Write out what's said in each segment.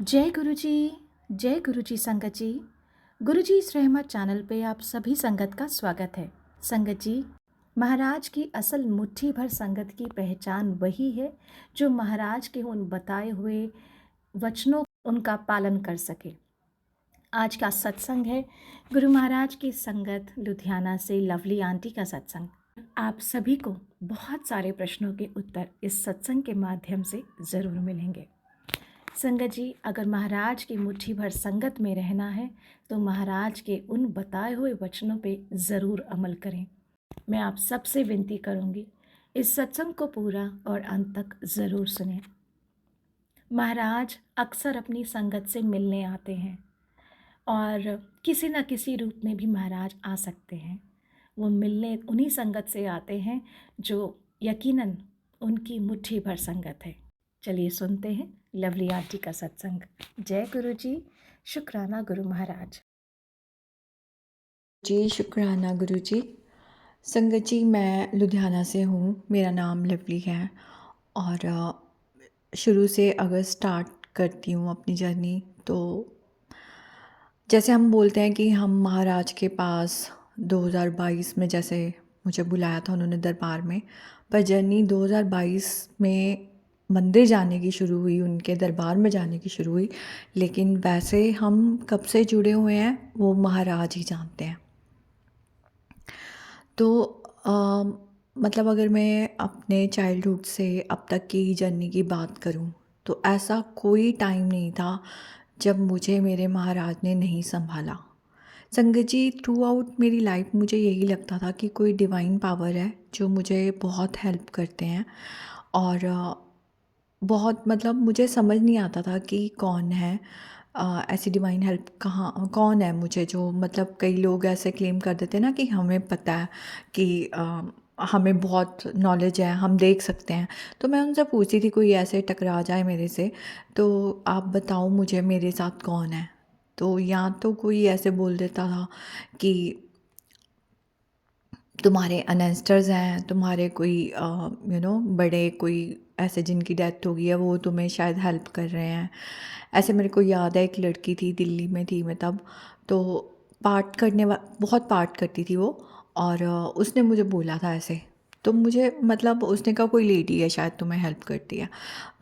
जय गुरु जी संगत जी। गुरु जी इस रहमत चैनल पे आप सभी संगत का स्वागत है। संगत जी, महाराज की असल मुट्ठी भर संगत की पहचान वही है जो महाराज के उन बताए हुए वचनों उनका पालन कर सके। आज का सत्संग है गुरु महाराज की संगत लुधियाना से लवली आंटी का सत्संग। आप सभी को बहुत सारे प्रश्नों के उत्तर इस सत्संग के माध्यम से ज़रूर मिलेंगे। संगत जी, अगर महाराज की मुट्ठी भर संगत में रहना है तो महाराज के उन बताए हुए वचनों पे ज़रूर अमल करें। मैं आप सबसे विनती करूंगी, इस सत्संग को पूरा और अंत तक ज़रूर सुनें। महाराज अक्सर अपनी संगत से मिलने आते हैं और किसी न किसी रूप में भी महाराज आ सकते हैं। वो मिलने उन्हीं संगत से आते हैं जो यकीनन उनकी मुट्ठी भर संगत है। चलिए सुनते हैं लवली आंटी का सत्संग। जय गुरु जी, शुक्राना गुरु महाराज। जी शुक्राना गुरु जी। संगत जी, मैं लुधियाना से हूँ, मेरा नाम लवली है और शुरू से अगर स्टार्ट करती हूँ अपनी जर्नी तो जैसे हम बोलते हैं कि हम महाराज के पास 2022 में जैसे मुझे बुलाया था उन्होंने दरबार में, पर जर्नी 2022 में मंदिर जाने की शुरू हुई, उनके दरबार में जाने की शुरू हुई। लेकिन वैसे हम कब से जुड़े हुए हैं वो महाराज ही जानते हैं। तो मतलब अगर मैं अपने चाइल्डहुड से अब तक की जर्नी की बात करूं तो ऐसा कोई टाइम नहीं था जब मुझे मेरे महाराज ने नहीं संभाला। संगत जी, थ्रू आउट मेरी लाइफ मुझे यही लगता था कि कोई डिवाइन पावर है जो मुझे बहुत हेल्प करते हैं और बहुत मतलब मुझे समझ नहीं आता था कि कौन है ऐसी डिवाइन हेल्प कहाँ कौन है मुझे, जो मतलब कई लोग ऐसे क्लेम कर देते हैं ना कि हमें पता है कि हमें बहुत नॉलेज है, हम देख सकते हैं। तो मैं उनसे पूछती थी कोई ऐसे टकरा जाए मेरे से तो आप बताओ मुझे मेरे साथ कौन है। तो या तो कोई ऐसे बोल देता था कि तुम्हारे अनेस्टर्स हैं, तुम्हारे कोई बड़े कोई ऐसे जिनकी डेथ हो गई है वो तुम्हें शायद हेल्प कर रहे हैं। ऐसे मेरे को याद है एक लड़की थी, दिल्ली में थी मैं तब, तो बहुत पार्ट करती थी वो और उसने मुझे बोला था ऐसे। तो मुझे मतलब उसने कहा कोई लेडी है शायद तुम्हें हेल्प करती है।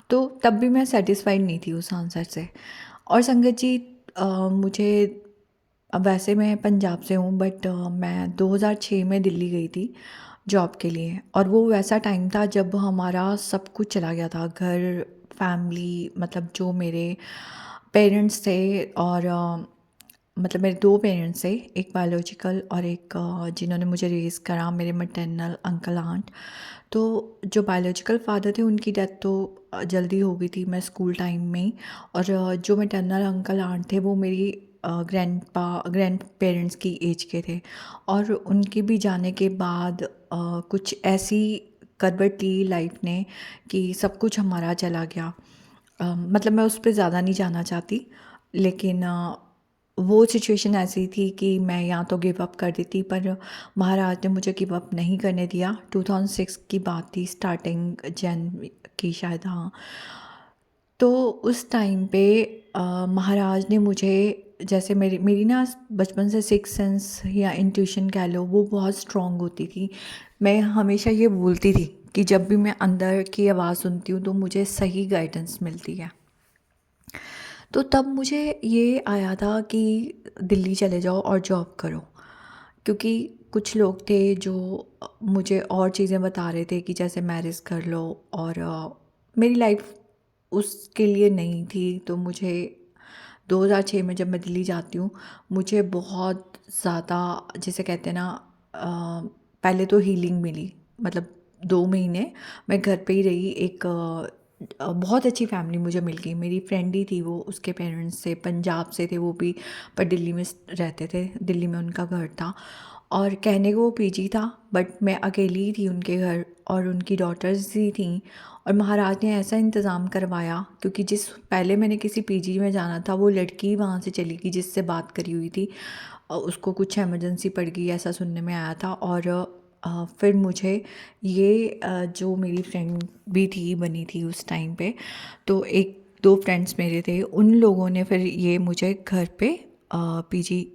तो तब भी मैं सेटिस्फाइड नहीं थी उस आंसर से। और संगत जी, मुझे अब वैसे मैं पंजाब से हूँ बट मैं 2006 में दिल्ली गई थी जॉब के लिए और वो वैसा टाइम था जब हमारा सब कुछ चला गया था, घर, फैमिली, मतलब जो मेरे पेरेंट्स थे और मतलब मेरे दो पेरेंट्स थे, एक बायोलॉजिकल और एक जिन्होंने मुझे रेज़ करा, मेरे मैटरनल अंकल आंट। तो जो बायोलॉजिकल फ़ादर थे उनकी डेथ तो जल्दी हो गई थी मैं स्कूल टाइम में ही, और जो मैटरनल अंकल आंट थे वो मेरी ग्रैंड पेरेंट्स की एज के थे। और उनके भी जाने के बाद कुछ ऐसी करवट ली लाइफ ने कि सब कुछ हमारा चला गया। मतलब मैं उस पे ज़्यादा नहीं जाना चाहती, लेकिन वो सिचुएशन ऐसी थी कि मैं या तो गिव अप कर देती, पर महाराज ने मुझे गिव अप नहीं करने दिया। 2006 की बात थी, स्टार्टिंग जन की शायद, हाँ। तो उस टाइम पे महाराज ने मुझे, जैसे मेरी मेरी ना बचपन से सिक्स सेंस या इंट्यूशन कह लो वो बहुत स्ट्रॉन्ग होती थी। मैं हमेशा ये बोलती थी कि जब भी मैं अंदर की आवाज़ सुनती हूँ तो मुझे सही गाइडेंस मिलती है। तो तब मुझे ये आया था कि दिल्ली चले जाओ और जॉब करो, क्योंकि कुछ लोग थे जो मुझे और चीज़ें बता रहे थे कि जैसे मैरिज कर लो, और मेरी लाइफ उसके लिए नहीं थी। तो मुझे 2006 में जब मैं दिल्ली जाती हूँ मुझे बहुत ज़्यादा, जिसे कहते हैं ना, पहले तो हीलिंग मिली। मतलब 2 महीने मैं घर पे ही रही। एक बहुत अच्छी फैमिली मुझे मिल गई, मेरी फ्रेंड ही थी वो, उसके पेरेंट्स से पंजाब से थे वो भी, पर दिल्ली में रहते थे, दिल्ली में उनका घर था। और कहने को वो पीजी था बट मैं अकेली ही थी उनके घर, और उनकी डॉटर्स ही थी। और महाराज ने ऐसा इंतज़ाम करवाया, क्योंकि जिस पहले मैंने किसी पीजी में जाना था वो लड़की वहाँ से चली गई जिससे बात करी हुई थी, उसको कुछ इमरजेंसी पड़ गई ऐसा सुनने में आया था। और फिर मुझे ये जो मेरी फ्रेंड भी थी बनी थी उस टाइम पे, तो एक 2 फ्रेंड्स मेरे थे, उन लोगों ने फिर ये मुझे घर पे पीजी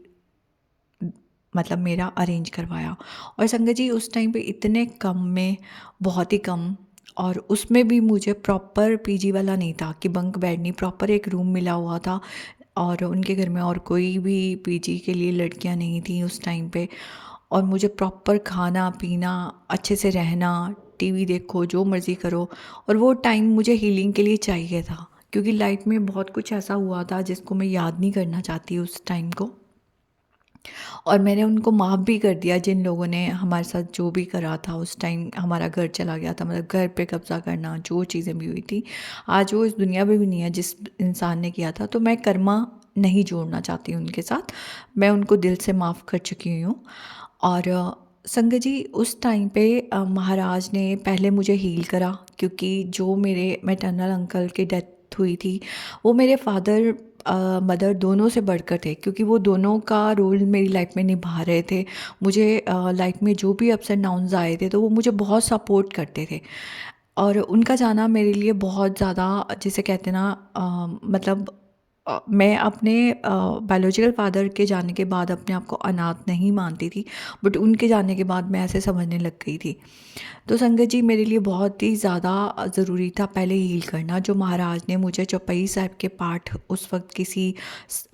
मतलब मेरा अरेंज करवाया। और संगत जी उस टाइम पे इतने कम में, बहुत ही कम, और उसमें भी मुझे प्रॉपर पीजी वाला नहीं था कि बंक बेड नहीं, प्रॉपर एक रूम मिला हुआ था। और उनके घर में और कोई भी पीजी के लिए लड़कियां नहीं थी उस टाइम पे। और मुझे प्रॉपर खाना पीना, अच्छे से रहना, टीवी देखो, जो मर्ज़ी करो। और वो टाइम मुझे हीलिंग के लिए चाहिए था, क्योंकि लाइफ में बहुत कुछ ऐसा हुआ था जिसको मैं याद नहीं करना चाहती उस टाइम को। और मैंने उनको माफ़ भी कर दिया जिन लोगों ने हमारे साथ जो भी करा था उस टाइम। हमारा घर चला गया था, मतलब घर पे कब्ज़ा करना, जो चीज़ें भी हुई थी, आज वो इस दुनिया में भी नहीं है जिस इंसान ने किया था। तो मैं कर्मा नहीं जोड़ना चाहती उनके साथ, मैं उनको दिल से माफ़ कर चुकी हूँ। और संगत जी उस टाइम पे महाराज ने पहले मुझे हील करा, क्योंकि जो मेरे मैटरनल अंकल की डेथ हुई थी, वो मेरे फादर मदर दोनों से बढ़कर थे, क्योंकि वो दोनों का रोल मेरी लाइफ में निभा रहे थे। मुझे लाइफ में जो भी अप्स एंड डाउन्स आए थे तो वो मुझे बहुत सपोर्ट करते थे। और उनका जाना मेरे लिए बहुत ज़्यादा, जिसे कहते हैं ना, मतलब मैं अपने बायोलॉजिकल फादर के जाने के बाद अपने आप को अनाथ नहीं मानती थी, बट उनके जाने के बाद मैं ऐसे समझने लग गई थी। तो संगत जी मेरे लिए बहुत ही ज़्यादा ज़रूरी था पहले हील करना, जो महाराज ने मुझे चौपाई साहब के पाठ उस वक्त किसी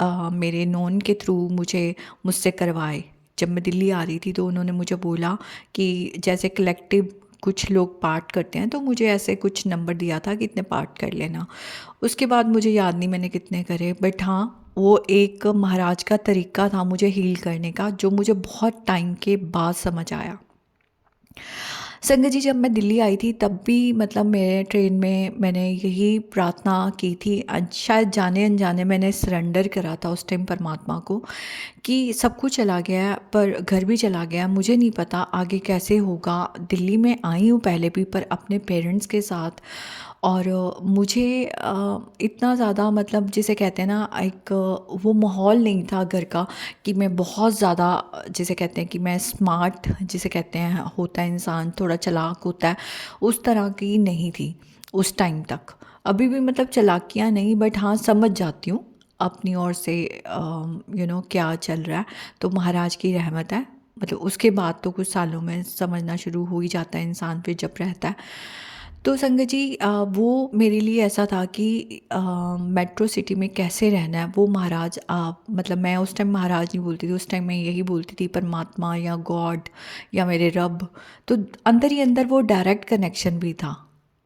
मेरे नॉन के थ्रू मुझसे करवाए। जब मैं दिल्ली आ रही थी तो उन्होंने मुझे बोला कि जैसे कलेक्टिव कुछ लोग पाठ करते हैं, तो मुझे ऐसे कुछ नंबर दिया था कि इतने पाठ कर लेना। उसके बाद मुझे याद नहीं मैंने कितने करे, बट हाँ, वो एक महाराज का तरीका था मुझे हील करने का, जो मुझे बहुत टाइम के बाद समझ आया। संगत जी जब मैं दिल्ली आई थी तब भी मतलब मेरे ट्रेन में मैंने यही प्रार्थना की थी, शायद जाने अनजाने मैंने सरेंडर करा था उस टाइम परमात्मा को, कि सब कुछ चला गया पर घर भी चला गया, मुझे नहीं पता आगे कैसे होगा। दिल्ली में आई हूँ पहले भी, पर अपने पेरेंट्स के साथ। और मुझे इतना ज़्यादा, मतलब जिसे कहते हैं ना, एक वो माहौल नहीं था घर का कि मैं बहुत ज़्यादा, जिसे कहते हैं कि मैं स्मार्ट, जिसे कहते हैं होता है इंसान थोड़ा चालाक होता है, उस तरह की नहीं थी उस टाइम तक। अभी भी मतलब चालाकियाँ नहीं, बट हाँ समझ जाती हूँ अपनी ओर से क्या चल रहा है। तो महाराज की रहमत है, मतलब उसके बाद तो कुछ सालों में समझना शुरू हो ही जाता है इंसान फिर जब रहता है। तो संगत जी वो मेरे लिए ऐसा था कि मेट्रो सिटी में कैसे रहना है, वो महाराज, मतलब मैं उस टाइम महाराज नहीं बोलती थी, उस टाइम मैं यही बोलती थी परमात्मा या गॉड या मेरे रब। तो अंदर ही अंदर वो डायरेक्ट कनेक्शन भी था,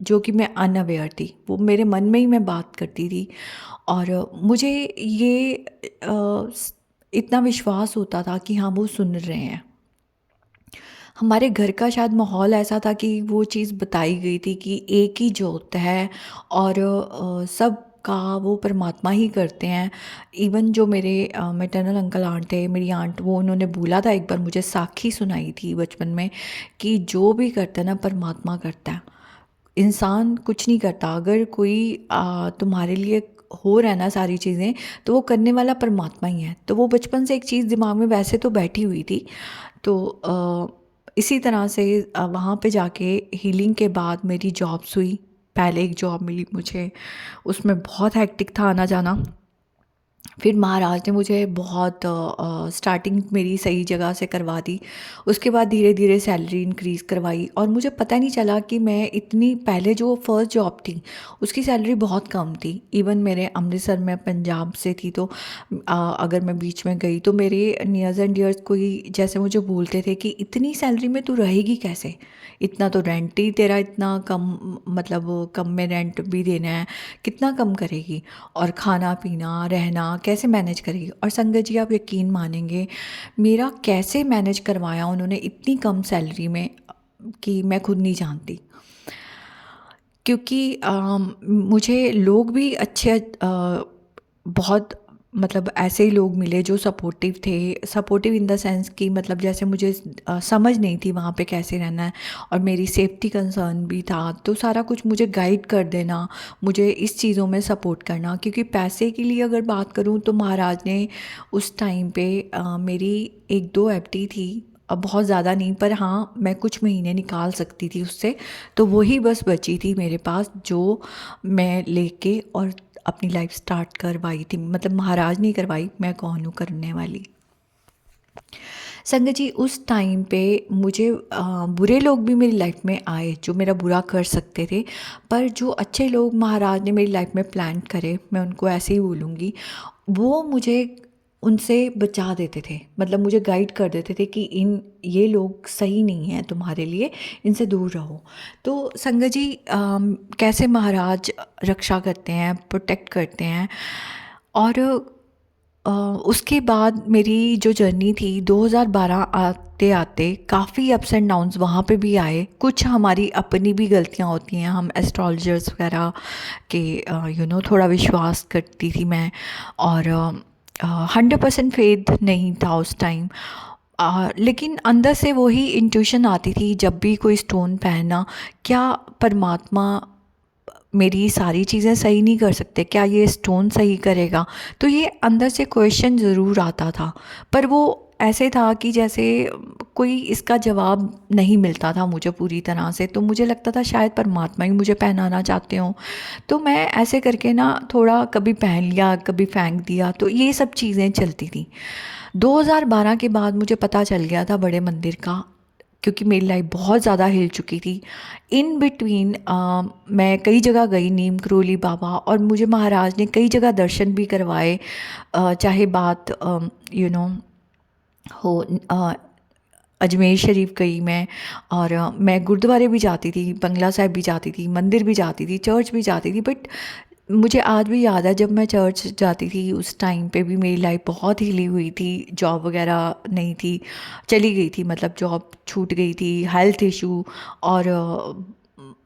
जो कि मैं अनअवेयर थी, वो मेरे मन में ही मैं बात करती थी। और मुझे ये इतना विश्वास होता था कि हाँ वो सुन रहे हैं। हमारे घर का शायद माहौल ऐसा था कि वो चीज़ बताई गई थी कि एक ही जोत है, और सब का वो परमात्मा ही करते हैं। इवन जो मेरे मैटरनल अंकल आंट थे, मेरी आंट, वो उन्होंने बोला था एक बार, मुझे साखी सुनाई थी बचपन में, कि जो भी करता है ना परमात्मा करता है, इंसान कुछ नहीं करता। अगर कोई तुम्हारे लिए हो रहा है ना सारी चीज़ें, तो वो करने वाला परमात्मा ही है। तो वो बचपन से एक चीज़ दिमाग में वैसे तो बैठी हुई थी। तो इसी तरह से वहाँ पे जाके हीलिंग के बाद मेरी जॉब्स हुई। पहले एक जॉब मिली मुझे, उसमें बहुत हेक्टिक था आना जाना। फिर महाराज ने मुझे बहुत स्टार्टिंग मेरी सही जगह से करवा दी। उसके बाद धीरे धीरे सैलरी इंक्रीज़ करवाई, और मुझे पता नहीं चला कि मैं इतनी, पहले जो फर्स्ट जॉब थी उसकी सैलरी बहुत कम थी। इवन मेरे अमृतसर में पंजाब से थी, तो अगर मैं बीच में गई तो मेरे नियर्स एंड डियर्स कोई जैसे मुझे बोलते थे कि इतनी सैलरी में तू रहेगी कैसे, इतना तो रेंट ही तेरा इतना कम, मतलब कम में रेंट भी देना है, कितना कम करेगी, और खाना पीना रहना कैसे मैनेज करेगी। और संगत जी आप यकीन मानेंगे, मेरा कैसे मैनेज करवाया उन्होंने इतनी कम सैलरी में, कि मैं खुद नहीं जानती। क्योंकि मुझे लोग भी अच्छे, बहुत, मतलब ऐसे ही लोग मिले जो सपोर्टिव थे। सपोर्टिव इन द सेंस कि मतलब जैसे मुझे समझ नहीं थी वहाँ पे कैसे रहना है, और मेरी सेफ्टी कंसर्न भी था, तो सारा कुछ मुझे गाइड कर देना, मुझे इस चीज़ों में सपोर्ट करना। क्योंकि पैसे के लिए अगर बात करूँ तो महाराज ने उस टाइम पे मेरी 1-2 एफडी थी, अब बहुत ज़्यादा नहीं, पर हाँ मैं कुछ महीने निकाल सकती थी उससे, तो वही बस बची थी मेरे पास, जो मैं लेके और अपनी लाइफ स्टार्ट करवाई थी, मतलब महाराज नहीं करवाई, मैं कौन हूँ करने वाली। संगत जी, उस टाइम पे मुझे बुरे लोग भी मेरी लाइफ में आए जो मेरा बुरा कर सकते थे, पर जो अच्छे लोग महाराज ने मेरी लाइफ में प्लान करे, मैं उनको ऐसे ही बोलूँगी, वो मुझे उनसे बचा देते थे, मतलब मुझे गाइड कर देते थे कि ये लोग सही नहीं हैं तुम्हारे लिए, इनसे दूर रहो। तो संगत जी, कैसे महाराज रक्षा करते हैं, प्रोटेक्ट करते हैं। और उसके बाद मेरी जो जर्नी थी 2012 आते आते काफ़ी अप्स एंड डाउन्स वहाँ पे भी आए। कुछ हमारी अपनी भी गलतियाँ होती हैं, हम एस्ट्रोलॉजर्स वगैरह के थोड़ा विश्वास करती थी मैं, और 100% फेथ नहीं था उस टाइम। लेकिन अंदर से वही इंट्यूशन आती थी जब भी कोई स्टोन पहनना, क्या परमात्मा मेरी सारी चीज़ें सही नहीं कर सकते, क्या ये स्टोन सही करेगा? तो ये अंदर से क्वेश्चन ज़रूर आता था, पर वो ऐसे था कि जैसे कोई इसका जवाब नहीं मिलता था मुझे पूरी तरह से। तो मुझे लगता था शायद परमात्मा ही मुझे पहनाना चाहते हों। तो मैं ऐसे करके ना थोड़ा कभी पहन लिया, कभी फेंक दिया, तो ये सब चीज़ें चलती थी। 2012 के बाद मुझे पता चल गया था बड़े मंदिर का, क्योंकि मेरी लाइफ बहुत ज़्यादा हिल चुकी थी। इन बिटवीन मैं कई जगह गई, नीम करोली बाबा, और मुझे महाराज ने कई जगह दर्शन भी करवाए। चाहे बात हो अजमेर शरीफ गई मैं, और मैं गुरुद्वारे भी जाती थी, बंगला साहिब भी जाती थी, मंदिर भी जाती थी, चर्च भी जाती थी। बट मुझे आज भी याद है जब मैं चर्च जाती थी उस टाइम पे भी मेरी लाइफ बहुत हिली हुई थी। जॉब वगैरह नहीं थी, चली गई थी, मतलब जॉब छूट गई थी, हेल्थ इशू, और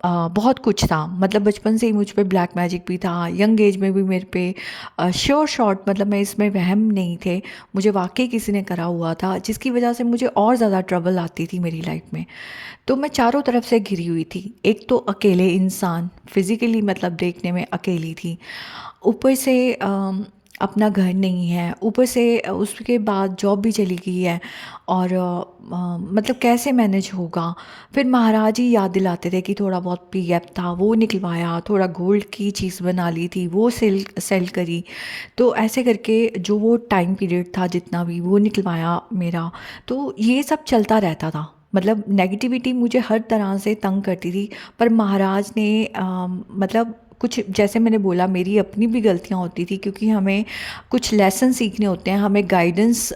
बहुत कुछ था। मतलब बचपन से ही मुझ पे ब्लैक मैजिक भी था, यंग एज में भी मेरे पे श्योर शॉट, मतलब मैं इसमें वहम नहीं थे, मुझे वाकई किसी ने करा हुआ था, जिसकी वजह से मुझे और ज़्यादा ट्रबल आती थी मेरी लाइफ में। तो मैं चारों तरफ से घिरी हुई थी। एक तो अकेले इंसान, फिज़िकली मतलब देखने में अकेली थी, ऊपर से अपना घर नहीं है, ऊपर से उसके बाद जॉब भी चली गई है, और मतलब कैसे मैनेज होगा। फिर महाराज ही याद दिलाते थे कि थोड़ा बहुत पीएफ था वो निकलवाया, थोड़ा गोल्ड की चीज़ बना ली थी वो सेल करी। तो ऐसे करके जो वो टाइम पीरियड था जितना भी वो निकलवाया मेरा। तो ये सब चलता रहता था, मतलब नेगेटिविटी मुझे हर तरह से तंग करती थी। पर महाराज ने मतलब कुछ, जैसे मैंने बोला, मेरी अपनी भी गलतियाँ होती थी, क्योंकि हमें कुछ लेसन सीखने होते हैं, हमें गाइडेंस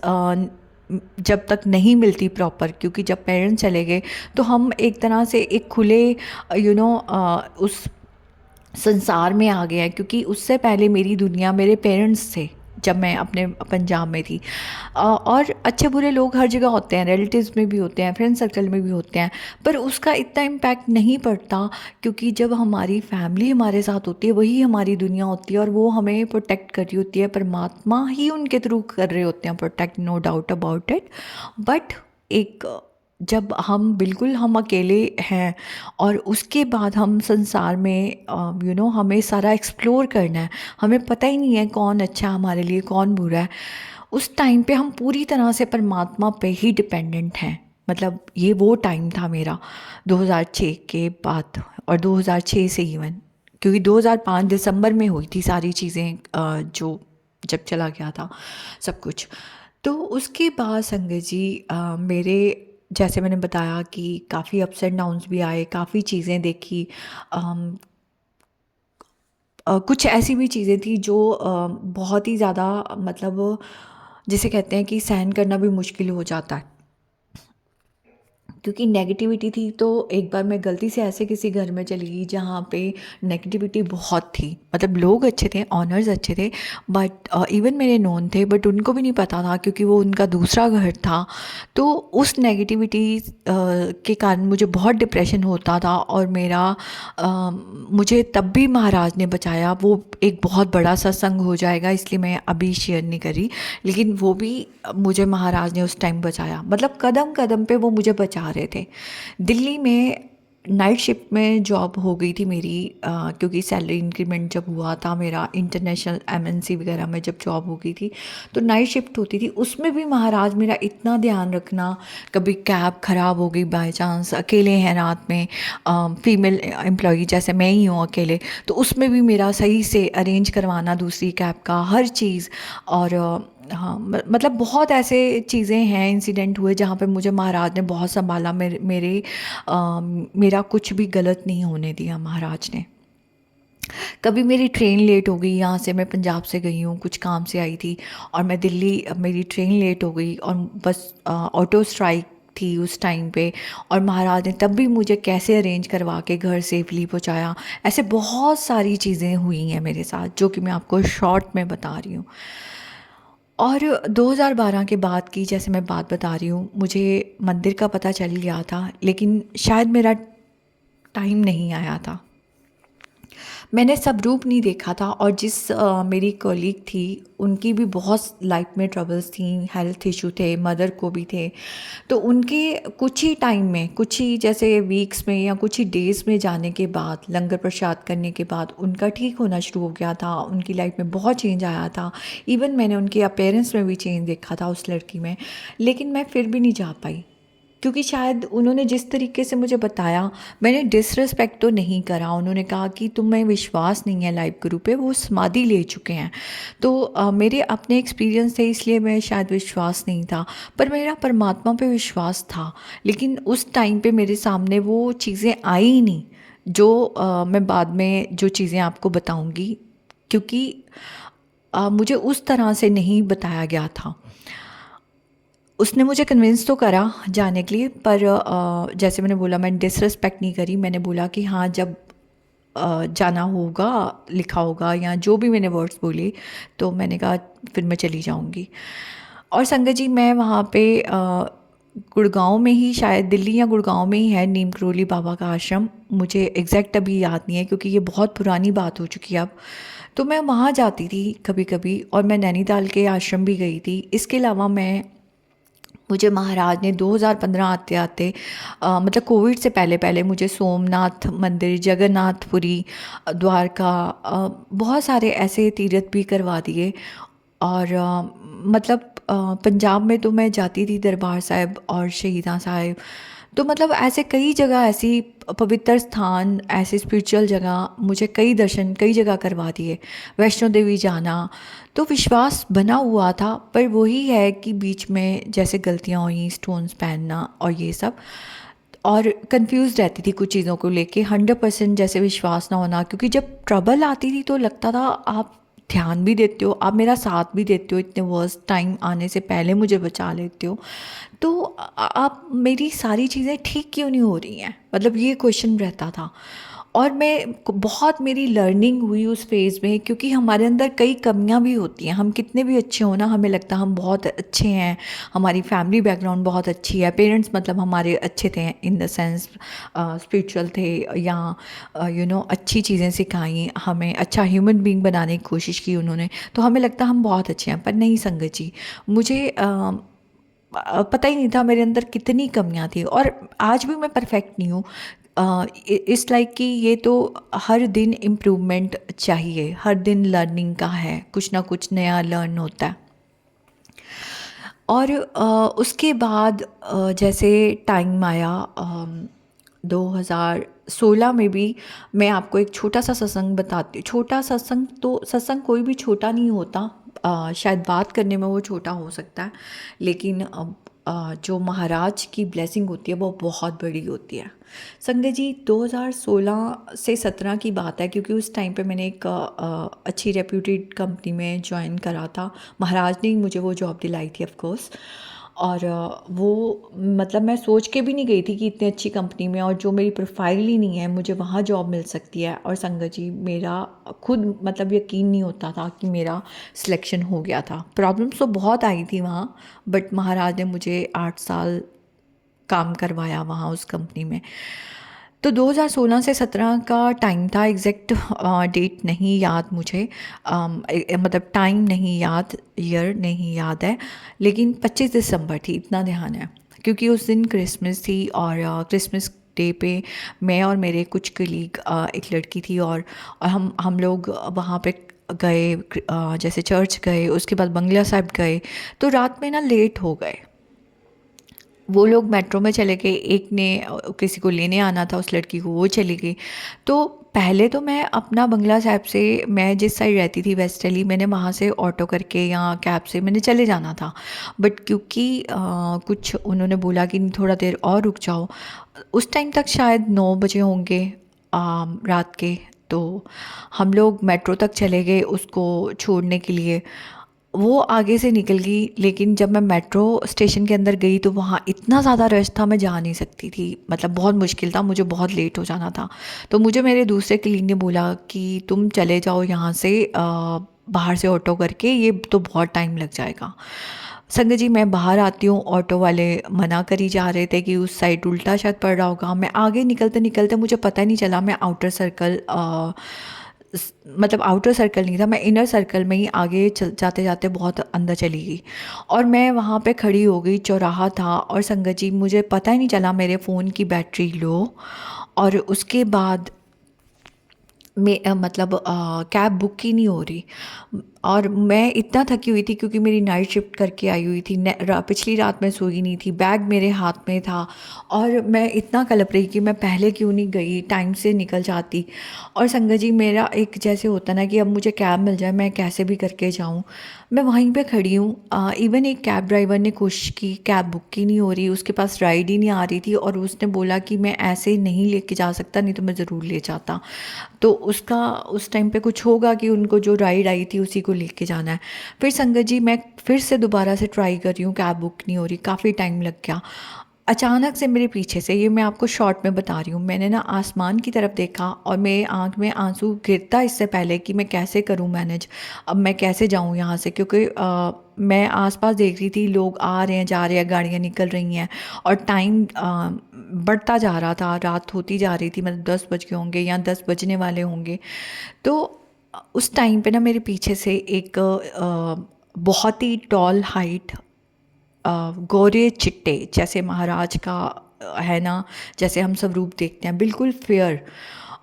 जब तक नहीं मिलती प्रॉपर, क्योंकि जब पेरेंट्स चले गए तो हम एक तरह से एक खुले उस संसार में आ गए हैं। क्योंकि उससे पहले मेरी दुनिया मेरे पेरेंट्स थे जब मैं अपने पंजाब में थी। और अच्छे बुरे लोग हर जगह होते हैं, रिलेटिव्स में भी होते हैं, फ्रेंड सर्कल में भी होते हैं, पर उसका इतना इम्पैक्ट नहीं पड़ता, क्योंकि जब हमारी फैमिली हमारे साथ होती है वही हमारी दुनिया होती है, और वो हमें प्रोटेक्ट कर रही होती है, परमात्मा ही उनके थ्रू कर रहे होते हैं protect, no doubt about it. But एक जब हम अकेले हैं, और उसके बाद हम संसार में हमें सारा एक्सप्लोर करना है, हमें पता ही नहीं है कौन अच्छा है हमारे लिए, कौन बुरा है। उस टाइम पे हम पूरी तरह से परमात्मा पे ही डिपेंडेंट हैं। मतलब ये वो टाइम था मेरा 2006 के बाद, और 2006 से इवन, क्योंकि 2005 दिसंबर में हुई थी सारी चीज़ें, जो जब चला गया था सब कुछ। तो उसके बाद संगत जी, मेरे, जैसे मैंने बताया कि काफ़ी अप्स एंड डाउन्स भी आए, काफ़ी चीज़ें देखी। कुछ ऐसी भी चीज़ें थी जो बहुत ही ज़्यादा, मतलब जिसे कहते हैं कि सहन करना भी मुश्किल हो जाता है, क्योंकि नेगेटिविटी थी। तो एक बार मैं गलती से ऐसे किसी घर में चली गई जहाँ पे नेगेटिविटी बहुत थी, मतलब लोग अच्छे थे, ऑनर्स अच्छे थे, बट इवन मेरे नोन थे, बट उनको भी नहीं पता था क्योंकि वो उनका दूसरा घर था। तो उस नेगेटिविटी के कारण मुझे बहुत डिप्रेशन होता था, और मुझे तब भी महाराज ने बचाया। वो एक बहुत बड़ा सत्संग हो जाएगा, इसलिए मैं अभी शेयर नहीं करी, लेकिन वो भी मुझे महाराज ने उस टाइम बचाया, मतलब कदम कदम पे वो मुझे बचा रहे थे। दिल्ली में नाइट शिफ्ट में जॉब हो गई थी मेरी, क्योंकि सैलरी इंक्रीमेंट जब हुआ था मेरा, इंटरनेशनल एमएनसी वगैरह में जब जॉब हो गई थी तो नाइट शिफ्ट होती थी। उसमें भी महाराज मेरा इतना ध्यान रखना, कभी कैब ख़राब हो गई बाय चांस, अकेले हैं रात में, फीमेल एम्प्लॉई जैसे मैं ही हूँ अकेले, तो उसमें भी मेरा सही से अरेंज करवाना दूसरी कैब का हर चीज़। और हाँ, मतलब बहुत ऐसे चीज़ें हैं, इंसिडेंट हुए जहाँ पे मुझे महाराज ने बहुत संभाला। मेरा कुछ भी गलत नहीं होने दिया महाराज ने। कभी मेरी ट्रेन लेट हो गई, यहाँ से मैं पंजाब से गई हूँ, कुछ काम से आई थी और मैं दिल्ली, मेरी ट्रेन लेट हो गई और बस ऑटो स्ट्राइक थी उस टाइम पे, और महाराज ने तब भी मुझे कैसे अरेंज करवा के घर सेफली पहुँचाया। ऐसे बहुत सारी चीज़ें हुई हैं मेरे साथ जो कि मैं आपको शॉर्ट में बता रही हूँ। और 2012 के बाद की जैसे मैं बात बता रही हूँ, मुझे मंदिर का पता चल गया था, लेकिन शायद मेरा टाइम नहीं आया था। मैंने सब रूप नहीं देखा था, और जिस मेरी कॉलीग थी उनकी भी बहुत लाइफ में ट्रबल्स थी, हेल्थ इशू थे, मदर को भी थे। तो उनके कुछ ही टाइम में, कुछ ही जैसे वीक्स में या कुछ ही डेज़ में जाने के बाद, लंगर प्रसाद करने के बाद उनका ठीक होना शुरू हो गया था। उनकी लाइफ में बहुत चेंज आया था। इवन मैंने उनके अपेयरेंस में भी चेंज देखा था उस लड़की में, लेकिन मैं फिर भी नहीं जा पाई, क्योंकि शायद उन्होंने जिस तरीके से मुझे बताया, मैंने डिसरिस्पेक्ट तो नहीं करा। उन्होंने कहा कि तुम्हें विश्वास नहीं है लाइव गुरु पे, वो समाधि ले चुके हैं। तो मेरे अपने एक्सपीरियंस थे, इसलिए मैं शायद विश्वास नहीं था, पर मेरा परमात्मा पे विश्वास था। लेकिन उस टाइम पे मेरे सामने वो चीज़ें आई ही नहीं जो मैं बाद में जो चीज़ें आपको बताऊंगी, क्योंकि मुझे उस तरह से नहीं बताया गया था। उसने मुझे कन्विंस तो करा जाने के लिए, पर जैसे मैंने बोला, मैंने डिसरिस्पेक्ट नहीं करी। मैंने बोला कि हाँ, जब जाना होगा, लिखा होगा, या जो भी मैंने वर्ड्स बोले, तो मैंने कहा फिर मैं चली जाऊंगी। और संगत जी, मैं वहाँ पे गुड़गांव में ही, शायद दिल्ली या गुड़गांव में ही है नीम करोली बाबा का आश्रम, मुझे एग्जैक्ट अभी याद नहीं है क्योंकि ये बहुत पुरानी बात हो चुकी है अब। तो मैं वहाँ जाती थी कभी कभी, और मैं नैनीताल के आश्रम भी गई थी। इसके अलावा मुझे महाराज ने 2015 आते आते, मतलब कोविड से पहले पहले, मुझे सोमनाथ मंदिर, जगन्नाथपुरी, द्वारका, बहुत सारे ऐसे तीर्थ भी करवा दिए। और मतलब पंजाब में तो मैं जाती थी दरबार साहिब और शहीदा साहिब। तो मतलब ऐसे कई जगह, ऐसी पवित्र स्थान, ऐसे स्पिरिचुअल जगह मुझे कई दर्शन कई जगह करवा दिए। वैष्णो देवी जाना, तो विश्वास बना हुआ था, पर वही है कि बीच में जैसे गलतियाँ हुई, स्टोन्स पहनना और ये सब, और कंफ्यूज रहती थी कुछ चीज़ों को लेके, 100% जैसे विश्वास ना होना। क्योंकि जब ट्रबल आती थी तो लगता था आप ध्यान भी देते हो, आप मेरा साथ भी देते हो, इतने वर्स्ट टाइम आने से पहले मुझे बचा लेते हो, तो आप मेरी सारी चीज़ें ठीक क्यों नहीं हो रही हैं, मतलब ये क्वेश्चन रहता था। और मैं बहुत, मेरी लर्निंग हुई उस फेज़ में, क्योंकि हमारे अंदर कई कमियां भी होती हैं। हम कितने भी अच्छे हो ना, हमें लगता है हम बहुत अच्छे हैं, हमारी फैमिली बैकग्राउंड बहुत अच्छी है, पेरेंट्स मतलब हमारे अच्छे थे इन द सेंस, स्पिरिचुअल थे, या अच्छी चीज़ें सिखाई हमें, अच्छा ह्यूमन बीइंग बनाने की कोशिश की उन्होंने, तो हमें लगता है हम बहुत अच्छे हैं। पर नहीं संगत जी, मुझे पता ही नहीं था मेरे अंदर कितनी कमियां थी, और आज भी मैं परफेक्ट नहीं हूँ। इस लाइक कि ये तो हर दिन इम्प्रूवमेंट चाहिए, हर दिन लर्निंग का है, कुछ ना कुछ नया लर्न होता है। और उसके बाद जैसे टाइम आया, 2016 में भी, मैं आपको एक छोटा सा सत्संग बताती हूँ। छोटा सत्संग, तो सत्संग कोई भी छोटा नहीं होता, शायद बात करने में वो छोटा हो सकता है, लेकिन जो महाराज की ब्लेसिंग होती है वो बहुत बड़ी होती है। संगत जी, 2016 से 17 की बात है, क्योंकि उस टाइम पे मैंने एक अच्छी रेप्यूटेड कंपनी में ज्वाइन करा था। महाराज ने मुझे वो जॉब दिलाई थी ऑफ कोर्स। और वो मतलब मैं सोच के भी नहीं गई थी कि इतनी अच्छी कंपनी में, और जो मेरी प्रोफाइल ही नहीं है, मुझे वहाँ जॉब मिल सकती है। और संगत जी, मेरा खुद मतलब यकीन नहीं होता था कि मेरा सिलेक्शन हो गया था। प्रॉब्लम्स तो बहुत आई थी वहाँ, बट महाराज ने मुझे 8 साल काम करवाया वहाँ उस कंपनी में। तो 2016 से 17 का टाइम था, एग्जैक्ट डेट नहीं याद मुझे, मतलब टाइम नहीं याद, ईयर नहीं याद है, लेकिन 25 दिसंबर थी, इतना ध्यान है। क्योंकि उस दिन क्रिसमस थी, और क्रिसमस डे पे मैं और मेरे कुछ कलीग, एक लड़की थी, और हम लोग वहाँ पे गए, जैसे चर्च गए, उसके बाद बंगला साहिब गए। तो रात में ना लेट हो गए। वो लोग मेट्रो में चले गए, एक ने किसी को लेने आना था उस लड़की को, वो चली गई। तो पहले तो मैं अपना बंगला साहिब से, मैं जिस साइड रहती थी वेस्ट दिल्ली, मैंने वहाँ से ऑटो करके या कैब से मैंने चले जाना था। बट क्योंकि कुछ उन्होंने बोला कि थोड़ा देर और रुक जाओ, उस टाइम तक शायद 9 बजे होंगे रात के। तो हम लोग मेट्रो तक चले गए उसको छोड़ने के लिए। वो आगे से निकल गई, लेकिन जब मैं मेट्रो स्टेशन के अंदर गई तो वहाँ इतना ज़्यादा रश था, मैं जा नहीं सकती थी। मतलब बहुत मुश्किल था, मुझे बहुत लेट हो जाना था। तो मुझे मेरे दूसरे कलीग ने बोला कि तुम चले जाओ यहाँ से, बाहर से ऑटो करके, ये तो बहुत टाइम लग जाएगा। संगत जी, मैं बाहर आती हूँ, ऑटो वाले मना करी जा रहे थे कि उस साइड उल्टा शायद पड़ रहा होगा। मैं आगे निकलते निकलते मुझे पता ही नहीं चला, मैं आउटर सर्कल, मतलब आउटर सर्कल नहीं था, मैं इनर सर्कल में ही आगे चल जाते जाते बहुत अंदर चली गई। और मैं वहाँ पे खड़ी हो गई, चौराहा था, और संगत जी मुझे पता ही नहीं चला मेरे फ़ोन की बैटरी लो। और उसके बाद मैं मतलब कैब बुक ही नहीं हो रही। और मैं इतना थकी हुई थी क्योंकि मेरी नाइट शिफ्ट करके आई हुई थी, पिछली रात मैं सोई नहीं थी, बैग मेरे हाथ में था, और मैं इतना कलप रही कि मैं पहले क्यों नहीं गई, टाइम से निकल जाती। और संगत जी, मेरा एक जैसे होता ना कि अब मुझे कैब मिल जाए, मैं कैसे भी करके जाऊँ। मैं वहीं पे खड़ी हूँ, इवन एक कैब ड्राइवर ने कोशिश की, कैब बुक ही नहीं हो रही, उसके पास राइड ही नहीं आ रही थी, और उसने बोला कि मैं ऐसे नहीं लेके जा सकता, नहीं तो मैं ज़रूर ले जाता। तो उसका उस टाइम पे कुछ होगा कि उनको जो राइड आई थी उसी को लेके जाना है। फिर संगत जी, मैं फिर से दोबारा से ट्राई कर रही हूँ, कैब बुक नहीं हो रही, काफ़ी टाइम लग गया। अचानक से मेरे पीछे से, ये मैं आपको शॉर्ट में बता रही हूँ, मैंने ना आसमान की तरफ देखा, और मेरे आँख में आंसू गिरता इससे पहले कि मैं कैसे करूँ मैनेज, अब मैं कैसे जाऊँ यहाँ से, क्योंकि मैं आसपास देख रही थी, लोग आ रहे हैं जा रहे हैं, गाड़ियाँ निकल रही हैं, और टाइम बढ़ता जा रहा था, रात होती जा रही थी, मतलब 10 बज गए होंगे या 10 बजने वाले होंगे। तो उस टाइम पे ना मेरे पीछे से एक बहुत ही टॉल हाइट, गोरे चिट्टे, जैसे महाराज का है ना, जैसे हम सब रूप देखते हैं, बिल्कुल फेयर,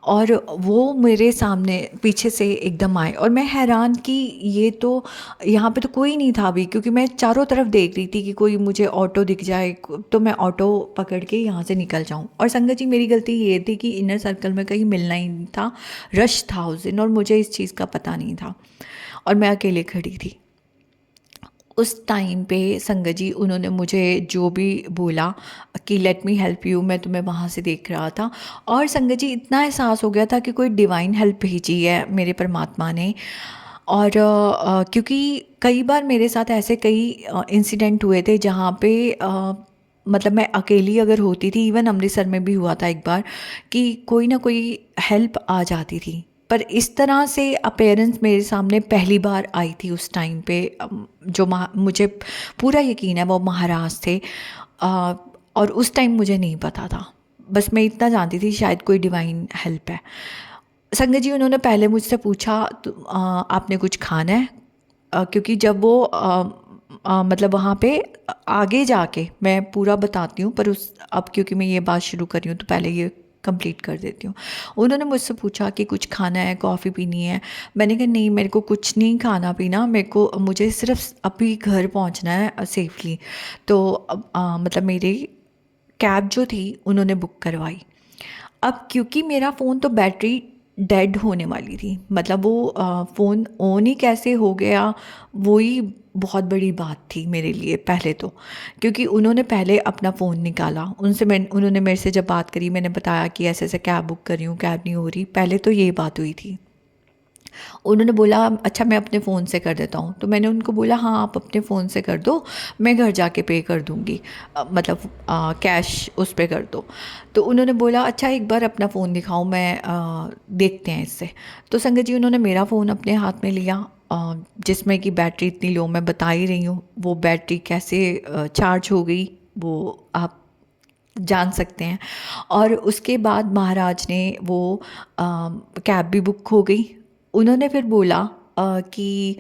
और वो मेरे सामने पीछे से एकदम आए। और मैं हैरान कि ये तो, यहाँ पे तो कोई नहीं था अभी, क्योंकि मैं चारों तरफ देख रही थी कि कोई मुझे ऑटो दिख जाए तो मैं ऑटो पकड़ के यहाँ से निकल जाऊँ। और संगत जी, मेरी गलती ये थी कि इनर सर्कल में कहीं मिलना ही नहीं था, रश था उस दिन, और मुझे इस चीज़ का पता नहीं था, और मैं अकेले खड़ी थी। उस टाइम पे संगत जी, उन्होंने मुझे जो भी बोला कि लेट मी हेल्प यू, मैं तुम्हें वहाँ से देख रहा था। और संगत जी, इतना एहसास हो गया था कि कोई डिवाइन हेल्प भेजी है मेरे परमात्मा ने। और क्योंकि कई बार मेरे साथ ऐसे कई इंसिडेंट हुए थे जहाँ पे मतलब मैं अकेली अगर होती थी, इवन अमृतसर में भी हुआ था एक बार कि कोई ना कोई हेल्प आ जाती थी, पर इस तरह से अपेयरेंस मेरे सामने पहली बार आई थी उस टाइम पे। जो मुझे पूरा यकीन है वो महाराज थे, अ, और उस टाइम मुझे नहीं पता था, बस मैं इतना जानती थी शायद कोई डिवाइन हेल्प है। संगत जी, उन्होंने पहले मुझसे पूछा आपने कुछ खाना है, क्योंकि जब वो मतलब वहाँ पे आगे जाके मैं पूरा बताती हूँ, पर उस अब क्योंकि मैं ये बात शुरू कर रही हूँ तो पहले ये कंप्लीट कर देती हूँ। उन्होंने मुझसे पूछा कि कुछ खाना है, कॉफ़ी पीनी है। मैंने कहा नहीं, मेरे को कुछ नहीं खाना पीना, मुझे सिर्फ अभी घर पहुँचना है सेफली। तो मतलब मेरी कैब जो थी उन्होंने बुक करवाई। अब क्योंकि मेरा फ़ोन तो बैटरी डेड होने वाली थी, मतलब वो फ़ोन ऑन ही कैसे हो गया, वो ही बहुत बड़ी बात थी मेरे लिए पहले तो। क्योंकि उन्होंने पहले अपना फ़ोन निकाला, उन्होंने मेरे से जब बात करी, मैंने बताया कि ऐसे ऐसे कैब बुक कर रही हूँ, कैब नहीं हो रही, पहले तो ये बात हुई थी। उन्होंने बोला अच्छा मैं अपने फ़ोन से कर देता हूँ, तो मैंने उनको बोला हाँ आप अपने फ़ोन से कर दो, मैं घर जाके पे कर दूँगी, मतलब कैश उस पे कर दो। तो उन्होंने बोला अच्छा एक बार अपना फ़ोन दिखाओ, मैं देखते हैं इससे। तो संगत जी, उन्होंने मेरा फ़ोन अपने हाथ में लिया, जिसमें कि बैटरी इतनी लो, मैं बता ही रही हूँ वो बैटरी कैसे चार्ज हो गई वो आप जान सकते हैं। और उसके बाद महाराज ने वो कैब भी बुक हो गई। उन्होंने फिर बोला कि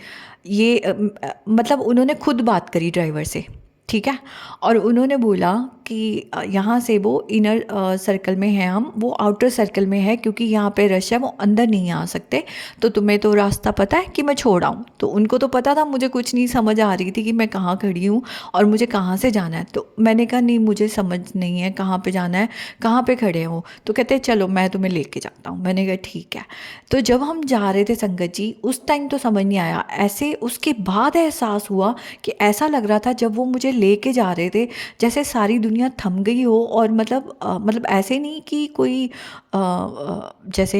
मतलब उन्होंने खुद बात करी ड्राइवर से ठीक है। और उन्होंने बोला कि यहाँ से वो इनर सर्कल में है, हम वो आउटर सर्कल में है क्योंकि यहाँ पे रश है, वो अंदर नहीं आ सकते, तो तुम्हें तो रास्ता पता है कि मैं छोड़ आऊँ। तो उनको तो पता था, मुझे कुछ नहीं समझ आ रही थी कि मैं कहाँ खड़ी हूँ और मुझे कहाँ से जाना है। तो मैंने कहा नहीं, मुझे समझ नहीं है कहाँ पे जाना है, कहाँ पे खड़े हो। तो कहते हैं चलो मैं तुम्हें लेके जाता हूँ। मैंने कहा ठीक है। तो जब हम जा रहे थे संगत जी, उस टाइम तो समझ नहीं आया, ऐसे उसके बाद एहसास हुआ कि ऐसा लग रहा था जब वो मुझे लेके जा रहे थे जैसे सारी दुनिया थम गई हो। और मतलब ऐसे नहीं कि कोई जैसे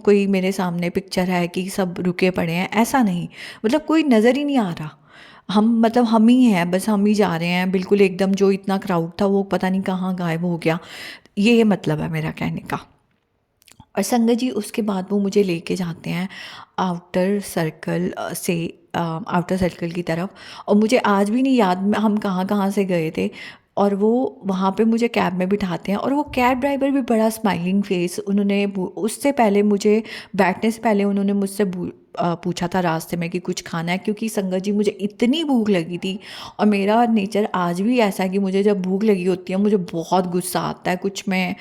कोई मेरे सामने पिक्चर है कि सब रुके पड़े हैं, ऐसा नहीं। मतलब कोई नज़र ही नहीं आ रहा, हम ही हैं, बस हम ही जा रहे हैं बिल्कुल एकदम। जो इतना क्राउड था वो पता नहीं कहाँ गायब हो गया। ये मतलब है मेरा कहने का। और संगत जी उसके बाद वो मुझे लेके जाते हैं आउटर सर्कल से आउटर सर्कल की तरफ। और मुझे आज भी नहीं याद हम कहाँ कहाँ से गए थे। और वो वहाँ पे मुझे कैब में बिठाते हैं, और वो कैब ड्राइवर भी बड़ा स्माइलिंग फेस। उससे पहले मुझे बैठने से पहले उन्होंने मुझसे पूछा था रास्ते में कि कुछ खाना है, क्योंकि संगत जी मुझे इतनी भूख लगी थी। और मेरा नेचर आज भी ऐसा है कि मुझे जब भूख लगी होती है मुझे बहुत गुस्सा आता है। कुछ मैं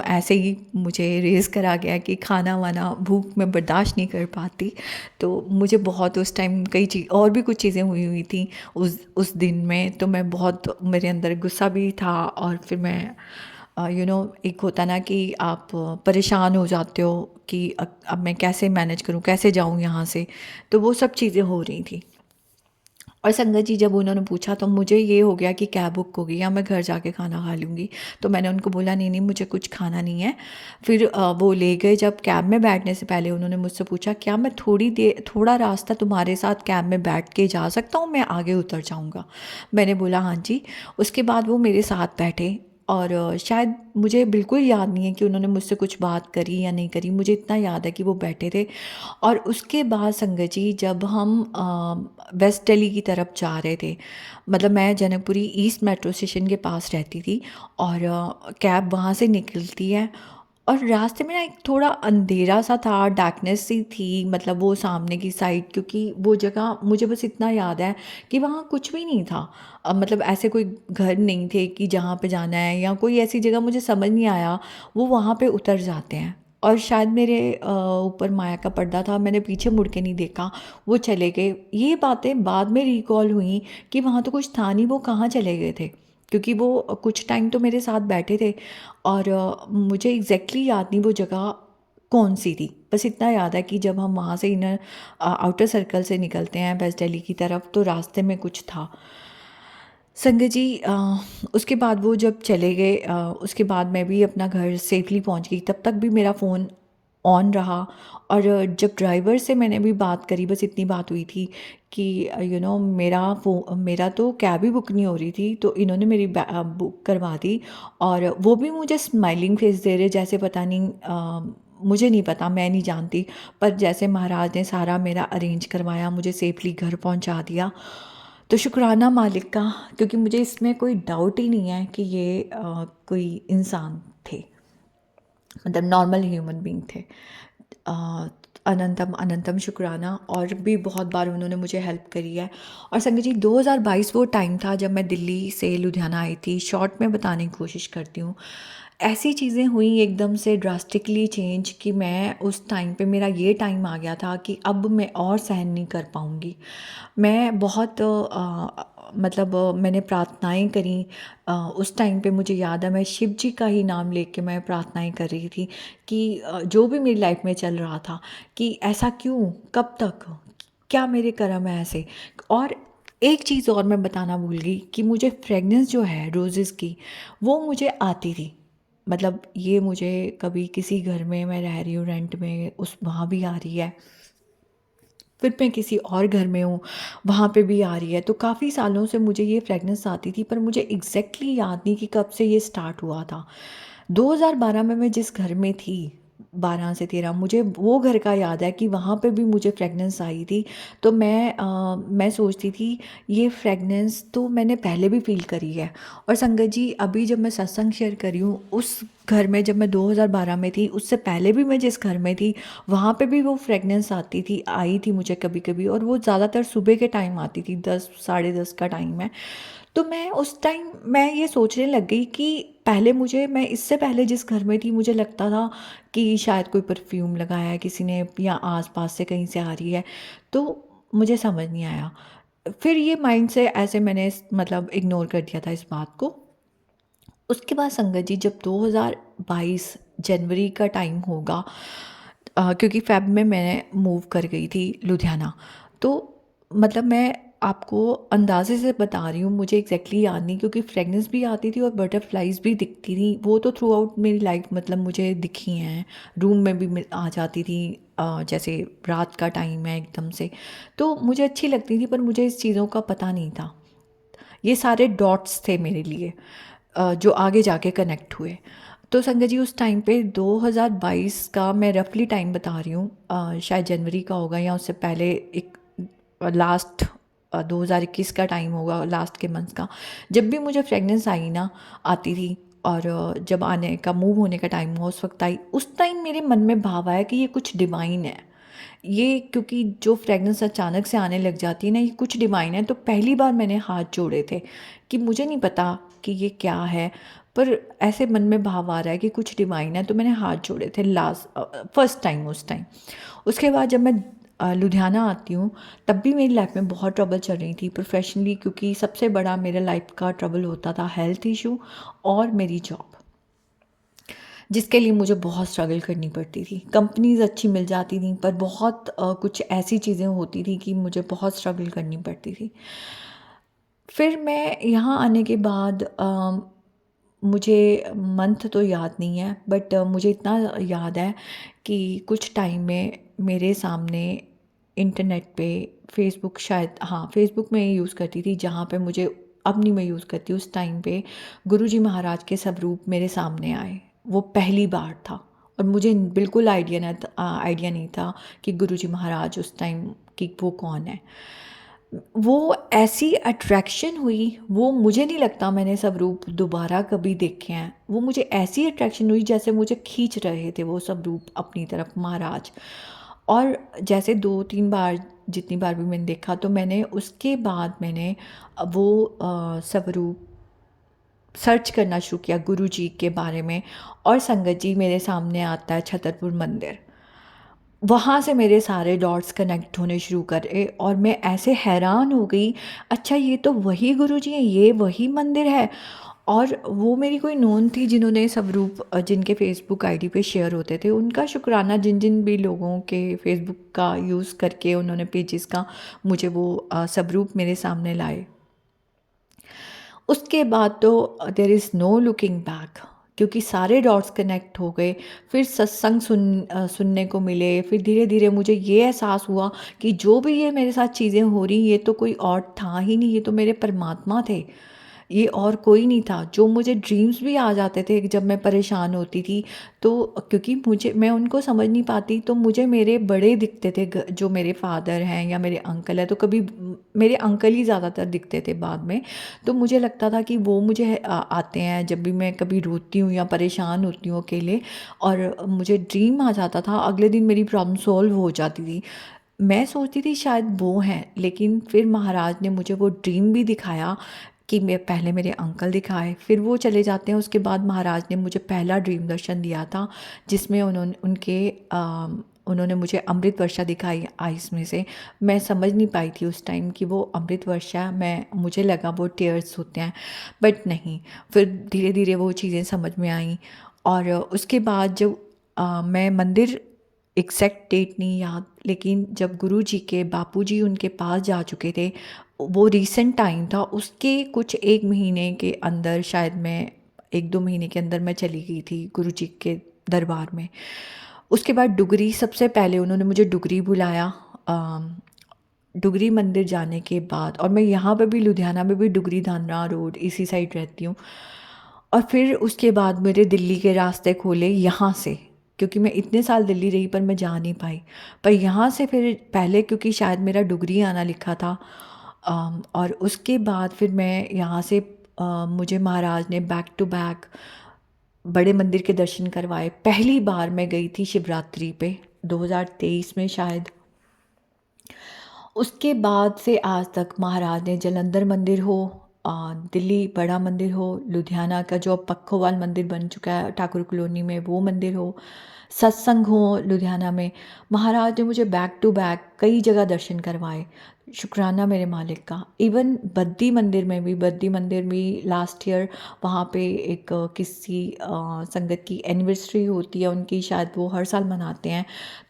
ऐसे ही मुझे रेज़ करा गया कि खाना वाना भूख में बर्दाश्त नहीं कर पाती। तो मुझे बहुत उस टाइम कई चीज़ और भी कुछ चीज़ें हुई थी उस दिन में। तो मैं बहुत, मेरे अंदर गुस्सा भी था। और फिर मैं एक होता ना कि आप परेशान हो जाते हो कि अब मैं कैसे मैनेज करूँ, कैसे जाऊँ यहाँ से। तो वो सब चीज़ें हो रही थी। और संगत जी जब उन्होंने पूछा तो मुझे ये हो गया कि कैब बुक होगी या मैं घर जाके खाना खा लूँगी। तो मैंने उनको बोला नहीं नहीं, मुझे कुछ खाना नहीं है। फिर वो ले गए। जब कैब में बैठने से पहले उन्होंने मुझसे पूछा क्या मैं थोड़ा रास्ता तुम्हारे साथ कैब में बैठ के जा सकता हूँ, मैं आगे उतर जाऊँगा। मैंने बोला हाँ जी। उसके बाद वो मेरे साथ बैठे। और शायद मुझे बिल्कुल याद नहीं है कि उन्होंने मुझसे कुछ बात करी या नहीं करी, मुझे इतना याद है कि वो बैठे थे। और उसके बाद संगत जी जब हम वेस्ट दिल्ली की तरफ जा रहे थे, मतलब मैं जनकपुरी ईस्ट मेट्रो स्टेशन के पास रहती थी, और कैब वहाँ से निकलती है। और रास्ते में ना एक थोड़ा अंधेरा सा था, डार्कनेस सी थी, मतलब वो सामने की साइड, क्योंकि वो जगह मुझे बस इतना याद है कि वहाँ कुछ भी नहीं था। मतलब ऐसे कोई घर नहीं थे कि जहाँ पे जाना है, या कोई ऐसी जगह मुझे समझ नहीं आया। वो वहाँ पे उतर जाते हैं। और शायद मेरे ऊपर माया का पर्दा था, मैंने पीछे मुड़ के नहीं देखा, वो चले गए। ये बातें बाद में रिकॉल हुई कि वहाँ तो कुछ था नहीं, वो कहाँ चले गए थे, क्योंकि वो कुछ टाइम तो मेरे साथ बैठे थे। और मुझे एग्जैक्टली याद नहीं वो जगह कौन सी थी। बस इतना याद है कि जब हम वहाँ से इनर आउटर सर्कल से निकलते हैं वेस्ट दिल्ली की तरफ, तो रास्ते में कुछ था। संगत जी उसके बाद वो जब चले गए, उसके बाद मैं भी अपना घर सेफली पहुंच गई। तब तक भी मेरा फ़ोन ऑन रहा। और जब ड्राइवर से मैंने भी बात करी, बस इतनी बात हुई थी कि मेरा तो कैब ही बुक नहीं हो रही थी, तो इन्होंने मेरी बुक करवा दी। और वो भी मुझे स्माइलिंग फेस दे रहे, जैसे पता नहीं मुझे नहीं पता, मैं नहीं जानती, पर जैसे महाराज ने सारा मेरा अरेंज करवाया, मुझे सेफली घर पहुंचा दिया। तो शुक्राना मालिक का, क्योंकि मुझे इसमें कोई डाउट ही नहीं है कि ये कोई इंसान थे, मतलब नॉर्मल ह्यूमन बीइंग थे। अ, अनंतम अनंतम शुक्राना। और भी बहुत बार उन्होंने मुझे हेल्प करी है। और संगत जी 2022 वो टाइम था जब मैं दिल्ली से लुधियाना आई थी। शॉर्ट में बताने की कोशिश करती हूँ। ऐसी चीज़ें हुई एकदम से ड्रास्टिकली चेंज कि मैं उस टाइम पे, मेरा ये टाइम आ गया था कि अब मैं और सहन नहीं कर पाऊँगी। मैं बहुत मैंने प्रार्थनाएं करी। उस टाइम पे मुझे याद है मैं शिव जी का ही नाम लेके मैं प्रार्थनाएं कर रही थी कि जो भी मेरी लाइफ में चल रहा था, कि ऐसा क्यों, कब तक, क्या मेरे कर्म है ऐसे। और एक चीज़ और मैं बताना भूल गई कि मुझे फ्रेगनेंस जो है रोज़ेज़ की, वो मुझे आती थी। मतलब ये मुझे कभी किसी घर में मैं रह रही हूँ रेंट में, उस वहाँ भी आ रही है, फिर मैं किसी और घर में हूँ वहाँ पे भी आ रही है। तो काफ़ी सालों से मुझे ये फ्रेगनेंस आती थी, पर मुझे एग्जैक्टली याद नहीं कि कब से ये स्टार्ट हुआ था। 2012 में मैं जिस घर में थी, 12 से 13 मुझे वो घर का याद है कि वहाँ पे भी मुझे फ्रेगनेंस आई थी। तो मैं सोचती थी ये फ्रेगनेंस तो मैंने पहले भी फ़ील करी है। और संगत जी, अभी जब मैं सत्संग शेयर कर रही हूँ, उस घर में जब मैं 2012 में थी, उससे पहले भी मैं जिस घर में थी वहाँ पे भी वो फ्रेगनेंस आती थी, आई थी मुझे कभी-कभी, और वो ज़्यादातर सुबह के टाइम आती थी, 10 साढ़े 10 का टाइम है। तो मैं उस टाइम मैं ये सोचने लग गई कि पहले मैं इससे पहले जिस घर में थी मुझे लगता था कि शायद कोई परफ्यूम लगाया है किसी ने, या आसपास से कहीं से आ रही है, तो मुझे समझ नहीं आया। फिर ये माइंड से ऐसे मैंने मतलब इग्नोर कर दिया था इस बात को। उसके बाद संगत जी, जब 2022 जनवरी का टाइम होगा, क्योंकि फ़ेब में मैं मूव कर गई थी लुधियाना, तो मतलब मैं आपको अंदाज़े से बता रही हूँ, मुझे एग्जैक्टली याद नहीं, क्योंकि फ्रेगनेंस भी आती थी और बटरफ्लाइज भी दिखती थी, वो तो थ्रू आउट मेरी लाइफ मतलब मुझे दिखी हैं, रूम में भी आ जाती थी, जैसे रात का टाइम है एकदम से, तो मुझे अच्छी लगती थी, पर मुझे इस चीज़ों का पता नहीं था। ये सारे डॉट्स थे मेरे लिए, जो आगे जाके कनेक्ट हुए। तो संगत जी, उस टाइम पे 2022 का मैं रफली टाइम बता रही हूँ, शायद जनवरी का होगा या उससे पहले, एक लास्ट 2021 का टाइम होगा, लास्ट के मंथ का। जब भी मुझे फ्रेगनेंस आई ना, आती थी, और जब आने का, मूव होने का टाइम हुआ, उस वक्त आई, उस टाइम मेरे मन में भाव आया कि ये कुछ डिवाइन है। ये क्योंकि जो फ्रेगनेंस अचानक से आने लग जाती है ना, ये कुछ डिवाइन है। तो पहली बार मैंने हाथ जोड़े थे कि मुझे नहीं पता कि ये क्या है, पर ऐसे मन में भाव आ रहा है कि कुछ डिवाइन है, तो मैंने हाथ जोड़े थे फर्स्ट टाइम उस टाइम। उसके बाद जब मैं लुधियाना आती हूँ, तब भी मेरी लाइफ में बहुत ट्रबल चल रही थी प्रोफेशनली, क्योंकि सबसे बड़ा मेरे लाइफ का ट्रबल होता था हेल्थ इशू और मेरी जॉब, जिसके लिए मुझे बहुत स्ट्रगल करनी पड़ती थी। कंपनीज़ अच्छी मिल जाती थी, पर बहुत कुछ ऐसी चीज़ें होती थी कि मुझे बहुत स्ट्रगल करनी पड़ती थी। फिर मैं यहाँ आने के बाद मुझे मंथ तो याद नहीं है, बट मुझे इतना याद है कि कुछ टाइम में मेरे सामने इंटरनेट पे, फेसबुक, शायद हाँ फेसबुक में यूज़ करती थी, जहाँ पे मुझे, अब नहीं मैं यूज़ करती, उस टाइम पे गुरुजी महाराज के स्वरूप मेरे सामने आए। वो पहली बार था, और मुझे बिल्कुल आइडिया नहीं था कि गुरुजी महाराज उस टाइम कि वो कौन है। वो ऐसी अट्रैक्शन हुई, वो मुझे नहीं लगता मैंने सब रूप दोबारा कभी देखे हैं। वो मुझे ऐसी अट्रैक्शन हुई जैसे मुझे खींच रहे थे वो सब रूप अपनी तरफ महाराज। और जैसे 2-3 बार, जितनी बार भी मैंने देखा, तो मैंने उसके बाद मैंने वो स्वरूप सर्च करना शुरू किया गुरु जी के बारे में। और संगत जी, मेरे सामने आता है छतरपुर मंदिर। वहाँ से मेरे सारे डॉट्स कनेक्ट होने शुरू करे, और मैं ऐसे हैरान हो गई, अच्छा ये तो वही गुरुजी हैं, ये वही मंदिर है। और वो मेरी कोई नोन थी जिन्होंने स्वरूप, जिनके फेसबुक आईडी पे शेयर होते थे, उनका शुक्राना, जिन जिन भी लोगों के फेसबुक का यूज़ करके उन्होंने पेजेस का मुझे वो स्वरूप मेरे सामने लाए। उसके बाद तो there is no looking back, क्योंकि सारे डॉट्स कनेक्ट हो गए। फिर सत्संग सुनने को मिले, फिर धीरे धीरे मुझे ये एहसास हुआ कि जो भी ये मेरे साथ चीज़ें हो रही, ये तो कोई और था ही नहीं, ये तो मेरे परमात्मा थे, ये और कोई नहीं था। जो मुझे ड्रीम्स भी आ जाते थे जब मैं परेशान होती थी, तो क्योंकि मैं उनको समझ नहीं पाती, तो मुझे मेरे बड़े दिखते थे, जो मेरे फादर हैं या मेरे अंकल हैं, तो कभी मेरे अंकल ही ज़्यादातर दिखते थे बाद में। तो मुझे लगता था कि वो मुझे आते हैं जब भी मैं कभी रोती हूँ या परेशान होती हूँ अकेले, और मुझे ड्रीम आ जाता था, अगले दिन मेरी प्रॉब्लम सॉल्व हो जाती थी। मैं सोचती थी शायद वो हैं, लेकिन फिर महाराज ने मुझे वो ड्रीम भी दिखाया कि मैं, पहले मेरे अंकल दिखाए, फिर वो चले जाते हैं। उसके बाद महाराज ने मुझे पहला ड्रीम दर्शन दिया था, जिसमें उन्होंने मुझे अमृत वर्षा दिखाई आइस में से। मैं समझ नहीं पाई थी उस टाइम कि वो अमृत वर्षा, मुझे लगा वो टीयर्स होते हैं, बट नहीं। फिर धीरे धीरे वो चीज़ें समझ में आई। और उसके बाद जब मैं मंदिर, एग्जैक्ट डेट नहीं याद, लेकिन जब गुरु जी के बापूजी उनके पास जा चुके थे, वो रीसेंट टाइम था, उसके कुछ 1 महीने के अंदर, शायद मैं 1-2 महीने के अंदर मैं चली गई थी गुरु जी के दरबार में। उसके बाद डुगरी, सबसे पहले उन्होंने मुझे डुगरी बुलाया। डुगरी मंदिर जाने के बाद, और मैं यहाँ पे भी, लुधियाना में भी, डुगरी धाना रोड इसी साइड रहती हूँ। और फिर उसके बाद मेरे दिल्ली के रास्ते खोले यहाँ से, क्योंकि मैं इतने साल दिल्ली रही पर मैं जा नहीं पाई। पर यहाँ से फिर पहले क्योंकि शायद मेरा डुगरी आना लिखा था, और उसके बाद फिर मैं यहाँ से मुझे महाराज ने बैक टू बैक बड़े मंदिर के दर्शन करवाए। पहली बार मैं गई थी शिवरात्रि पे 2023 में शायद। उसके बाद से आज तक महाराज ने जलंधर मंदिर हो, दिल्ली बड़ा मंदिर हो, लुधियाना का जो अब पक्खोवाल मंदिर बन चुका है ठाकुर कॉलोनी में वो मंदिर हो, सत्संग हो लुधियाना में, महाराज ने मुझे बैक टू बैक कई जगह दर्शन करवाए। शुक्राना मेरे मालिक का। इवन बद्दी मंदिर में लास्ट ईयर वहाँ पे एक किसी संगत की एनिवर्सरी होती है उनकी, शायद वो हर साल मनाते हैं,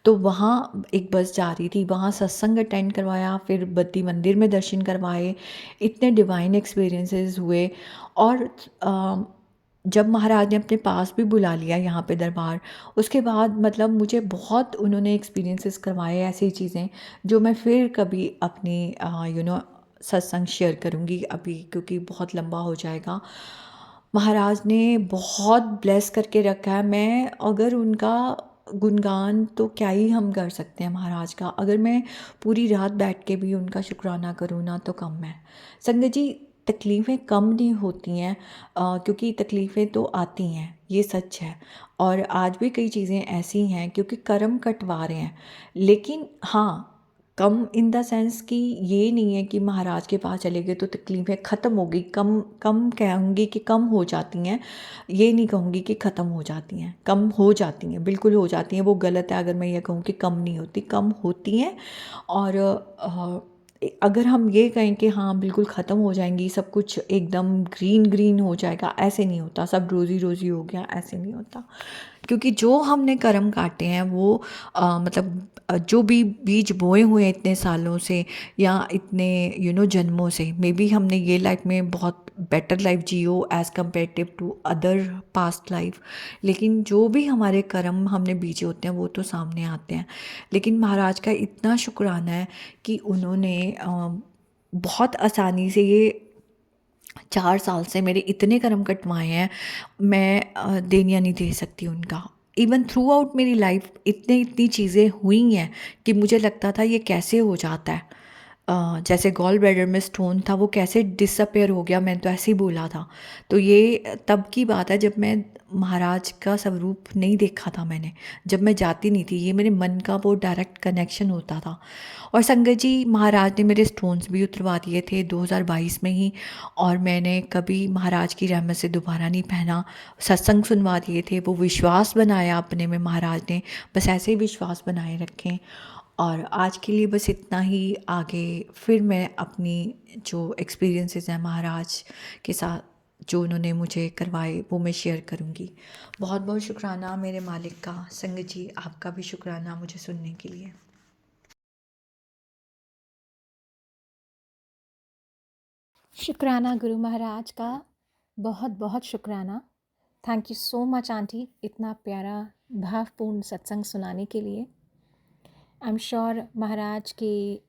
तो वहाँ एक बस जा रही थी, वहाँ सत्संग अटेंड करवाया, फिर बद्दी मंदिर में दर्शन करवाए। इतने डिवाइन एक्सपीरियंसेस हुए। और जब महाराज ने अपने पास भी बुला लिया यहाँ पे दरबार, उसके बाद मतलब मुझे बहुत उन्होंने एक्सपीरियंसेस करवाए, ऐसी चीज़ें जो मैं फिर कभी अपनी सत्संग शेयर करूँगी अभी, क्योंकि बहुत लंबा हो जाएगा। महाराज ने बहुत ब्लेस करके रखा है। मैं अगर उनका गुणगान तो क्या ही हम कर सकते हैं महाराज का, अगर मैं पूरी रात बैठ के भी उनका शुक्राना करूँ ना तो कम है। संगत जी, तकलीफ़ें कम नहीं होती हैं, क्योंकि तकलीफ़ें तो आती हैं, ये सच है। और आज भी कई चीज़ें ऐसी हैं क्योंकि कर्म कटवा रहे हैं। लेकिन हाँ, कम इन द सेंस कि ये नहीं है कि महाराज के पास चले गए तो तकलीफ़ें ख़त्म हो गई। कम कम कहूँगी कि कम हो जाती हैं, ये नहीं कहूँगी कि ख़त्म हो जाती हैं। कम हो जाती हैं, बिल्कुल हो जाती हैं। वो गलत है अगर मैं ये कहूँ कि कम नहीं होती, कम होती हैं। और अगर हम ये कहें कि हाँ बिल्कुल ख़त्म हो जाएंगी, सब कुछ एकदम ग्रीन ग्रीन हो जाएगा, ऐसे नहीं होता। सब रोज़ी रोज़ी हो गया, ऐसे नहीं होता। क्योंकि जो हमने कर्म काटे हैं वो मतलब जो भी बीज बोए हुए हैं इतने सालों से या इतने जन्मों से, मे बी हमने ये लाइफ में बहुत बेटर लाइफ जियो as comparative to other past life, लेकिन जो भी हमारे कर्म हमने बीजे होते हैं वो तो सामने आते हैं। लेकिन महाराज का इतना शुक्राना है कि उन्होंने बहुत आसानी से ये 4 साल से मेरे इतने कर्म कटवाए हैं, मैं देनिया नहीं दे सकती उनका। इवन थ्रू आउट मेरी लाइफ इतनी चीज़ें हुई हैं कि मुझे लगता था ये कैसे हो जाता है। जैसे गॉल ब्लैडर में स्टोन था, वो कैसे डिसअपेयर हो गया, मैंने तो ऐसे ही बोला था। तो ये तब की बात है जब मैं महाराज का स्वरूप नहीं देखा था मैंने, जब मैं जाती नहीं थी, ये मेरे मन का वो डायरेक्ट कनेक्शन होता था। और संगत जी, महाराज ने मेरे स्टोन्स भी उतरवा दिए थे 2022 में ही, और मैंने कभी महाराज की रहमत से दोबारा नहीं पहना। सत्संग सुनवा दिए थे, वो विश्वास बनाया अपने में महाराज ने, बस ऐसे ही विश्वास बनाए रखें। और आज के लिए बस इतना ही। आगे फिर मैं अपनी जो एक्सपीरियंसेस हैं महाराज के साथ जो उन्होंने मुझे करवाए वो मैं शेयर करूँगी। बहुत बहुत शुक्राना मेरे मालिक का। संगत जी, आपका भी शुक्राना मुझे सुनने के लिए। शुक्राना गुरु महाराज का, बहुत बहुत शुक्राना। Thank you so much aunty, इतना प्यारा भावपूर्ण सत्संग सुनाने के लिए। आई एम श्योर महाराज की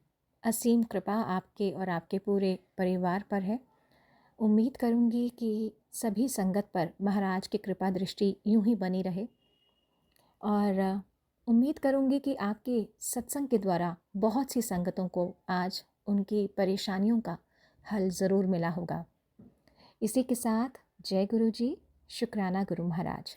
असीम कृपा आपके और आपके पूरे परिवार पर है। उम्मीद करूँगी कि सभी संगत पर महाराज की कृपा दृष्टि यूं ही बनी रहे, और उम्मीद करूँगी कि आपके सत्संग के द्वारा बहुत सी संगतों को आज उनकी परेशानियों का हल ज़रूर मिला होगा। इसी के साथ जय गुरु जी, शुक्राना गुरु महाराज।